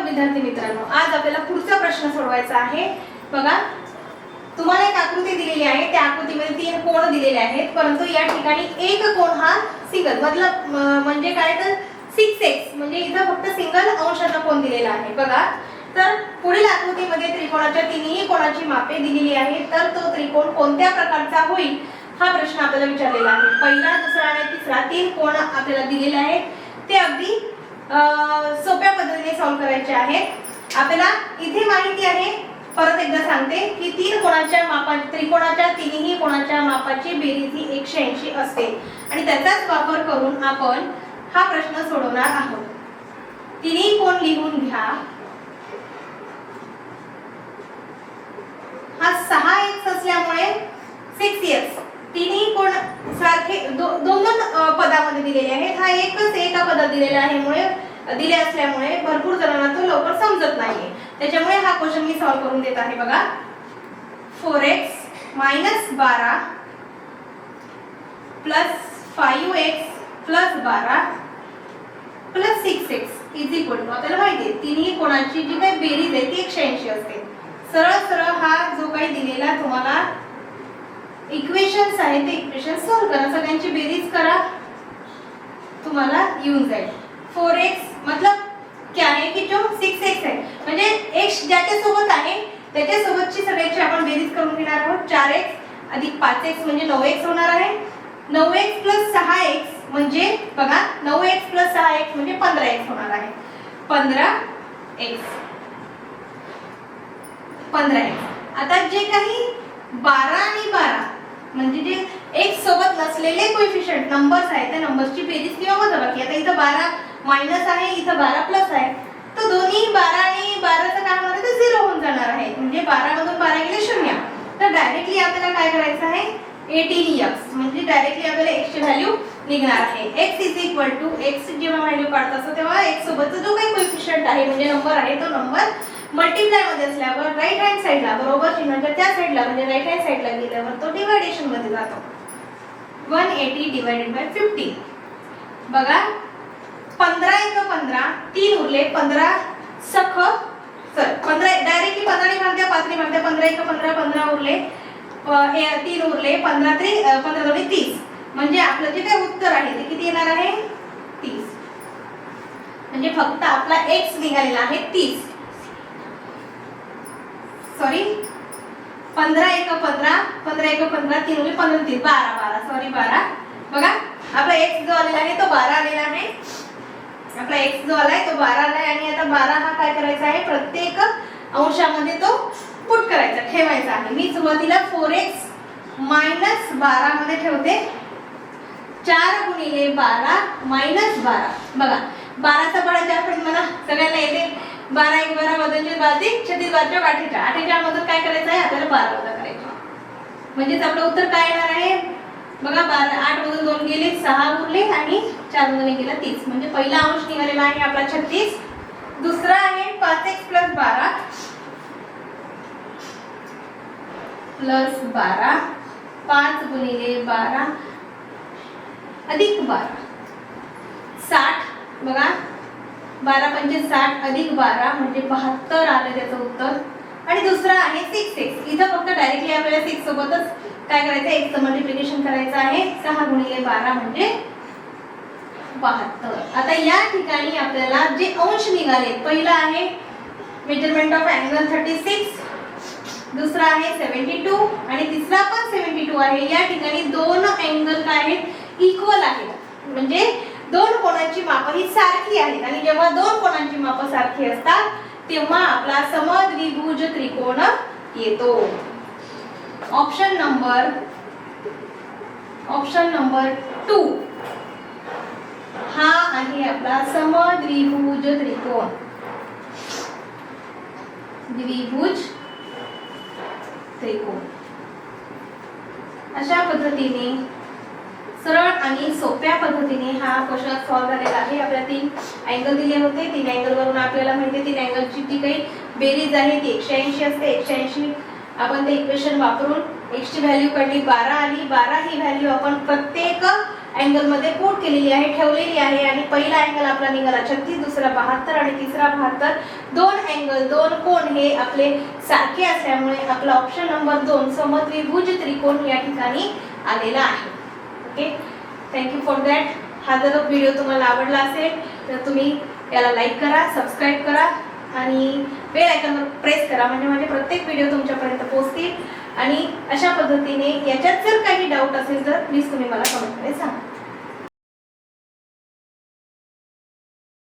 विद्यार्थी मित्रांनो, आज आपल्याला पुढचा प्रश्न सोडवायचा आहे। बघा, तुम्हाला एक आकृती दिलेली आहे, त्या आकृतीमध्ये 3 कोण दिलेले आहेत, परंतु या ठिकाणी एक कोण हा सिंगल मतलब म्हणजे काय तर 6x म्हणजे इथं फक्त सिंगल अंशाचा कोण दिलेला आहे। बघा, तर पुढील आकृतीमध्ये त्रिकोणाच्या तिन्ही कोणाची मापे दिलेली आहेत, तर तो त्रिकोण कोणत्या प्रकारचा होईल हा प्रश्न आपल्याला विचारलेला आहे। पहिला, दुसरा आणि तिसरा 3 कोण आपल्याला दिलेले आहेत, ते अगदी सोप्या पद्धतीने सॉल्व करायचे आहेत। आपल्याला इथे माहिती आहे, परत एकदा सांगते की त्रिकोणाच्या तिन्ही कोणाच्या मापाची बेरीज ही 180 असते आणि त्याचाच वापर करून आपण हा प्रश्न सोडवणार आहोत। तिन्ही कोण लिहून घ्या। हा 6x असल्यामुळे 6x, तिन्ही कोण सारखे दोन पदामध्ये दिलेले आहेत, हा एकच एका पदात दिलेला आहे दिले असल्यामुळे भरपूर जणांना तो लवकर समजत नाहीये, त्याच्यामुळे हा क्वेश्चन मी सॉल्व करून देत आहे। बघा, 4x - 12 + 5x + 12 + 6x = आपल्याला माहिती आहे तिन्ही कोणाची जी काही बेरीज आहे ती 180 असते। सरळ सरळ हा जो काही दिलेला तुम्हाला इक्वेशन्स आहे ते इक्वेशन सॉल्व करा, सगळ्यांची बेरीज करा, तुम्हाला येऊन जाईल। 4x मतलब क्या है कि जो 6x है, म्हणजे x ज्याच्या सोबत आहे त्याच्या सोबतची सगळ्यांची आपण बेरीज करून घेणार आहोत। 4x + 5x म्हणजे 9x होणार आहे। 9x + 6x म्हणजे बघा, 9x + 6x म्हणजे 15x होणार आहे। 15x। आता जे काही 12 आणि 12 म्हणजे जे x सोबत नसलेले कोएफिशिएंट नंबर्स आहेत, त्या नंबर्सची बेरीज किंवा वजाबाकी। आता इथं 12 मायनस आहे, इथं 12 प्लस आहे, तर दोन्ही 12 आणि 12चं काय होणार आहे, ते 0 होऊन जाणार आहे, म्हणजे 12 मधून 12 गेले 0। तर डायरेक्टली आपल्याला काय करायचं आहे, 18x म्हणजे डायरेक्टली आपल्याला x ची व्हॅल्यू निघणार आहे। x जेव्हा व्हॅल्यू काढत असतो तेव्हा x सोबतचा जो काही कोएफिशिएंट आहे म्हणजे नंबर आहे, तो नंबर मल्टिप्लाय मध्ये असल्यावर राईट हँड साइडला बरोबर चिन्हाच्या त्या साइडला म्हणजे राईट हँड साइडला गेल्यावर तो डिव्हायडेशन मध्ये जातो। 180 / 50। बघा, 15 × 15 3 उरले, 15 सख सर 15 डायरेक्टली 15 ने भाग द्या, 5 ने भाग द्या, 15 × 15 15 उरले, 3 उरले, 15 × 30 म्हणजे आपलं जे काही उत्तर आहे ते किती येणार आहे, 30। म्हणजे फक्त आपला x निघालेला आहे 30, सॉरी 15 × 15 15 × 15 3 उरले, 15 3 12 सॉरी 12। बघा, आपला x जो आलेला आहे तो 12 आलेला आहे, आपला x जो आलाय तो 12 आलाय आणि आता 12 हा काय करायचा आहे, प्रत्येक अंशामध्ये तो पुट करायचा ठेवायचा आहे। मी सुरुवातीला 4x - 12 मध्ये ठेवते, 4 × 12 - 12। बघा, 12चा पाढा जास्त मला सगळ्यांना येते, 12 × 12 वजनचे 32 36 12 48 48 मधून काय करायचं आहे, आपल्याला 12 वजा करायचं, म्हणजे आपलं उत्तर काय येणार आहे। बघा, 8 मधून 2 गेले, 6 उरले आणि 4 मधून गेला 30, म्हणजे पहिला अंश निघालेला आहे आपला 36। दुसरा आहे 5x + 12 + 12 5 × 12 + 12 60। बघा, 12 × 5 = 60 + 12 म्हणजे 72 आलं त्याचं उत्तर। आणि दुसरा आहे 6x, इथं फक्त डायरेक्टली आपल्याला 6 सोबतच काय करायचं आहे, x चं मल्टिप्लिकेशन करायचं आहे, 6 × 12 म्हणजे 72। आता या ठिकाणी आपल्याला जे अंश निघाले, पहिला आहे मेजरमेंट ऑफ अँगल 36, दुसरा आहे 72 आणि तिसरा पण 72 आहे। या ठिकाणी दोन अँगल काय आहेत, इक्वल आहेत, म्हणजे दोन कोणाची माप ही सारखी आहेत आणि जेव्हा दोन कोणांची माप सारखी असतात तेव्हा आपला समद्विभुज त्रिकोण येतो। ऑप्शन नंबर 2 हा आहे आपला समद्विभुज त्रिकोण, द्विभुज त्रिकोण। अशा पद्धतीने सरळ आणि सोप्या पद्धतीने हा क्वेश्चन सॉल्व झालेला आहे। आपल्याला 3 अँगल दिले होते, 3 अँगल वरून आपल्याला माहिती आहे 3 अँगलची जी काही बेरीज आहे ती 180 असते। 180 आपण ते इक्वेशन वापरून x ची व्हॅल्यू काढली, 12 आली, 12 ही व्हॅल्यू आपण प्रत्येक अँगल मध्ये कोट केलेली आहे, ठेवलेली आहे आणि पहिला अँगल आपला निघाला 36, दुसरा 72 आणि तिसरा 72. दोन अँगल, दोन कोन हे आपले सारखे असल्यामुळे आपला ऑप्शन नंबर 2 समद्विभुज त्रिकोण या ठिकाणी आलेला आहे. Okay, thank you for that. हा जर व्हिडिओ तुम्हाला आवडला असेल तर तुम्ही याला लाईक करा, सबस्क्राईब करा आणि बेल आयकॉनवर प्रेस करा, म्हणजे माझे प्रत्येक व्हिडिओ तुमच्यापर्यंत पोहोचतील. आणि अशा पद्धतीने याच्यात जर काही डाऊट असेल तर प्लीज तुम्ही मला कमेंटमध्ये सांगा.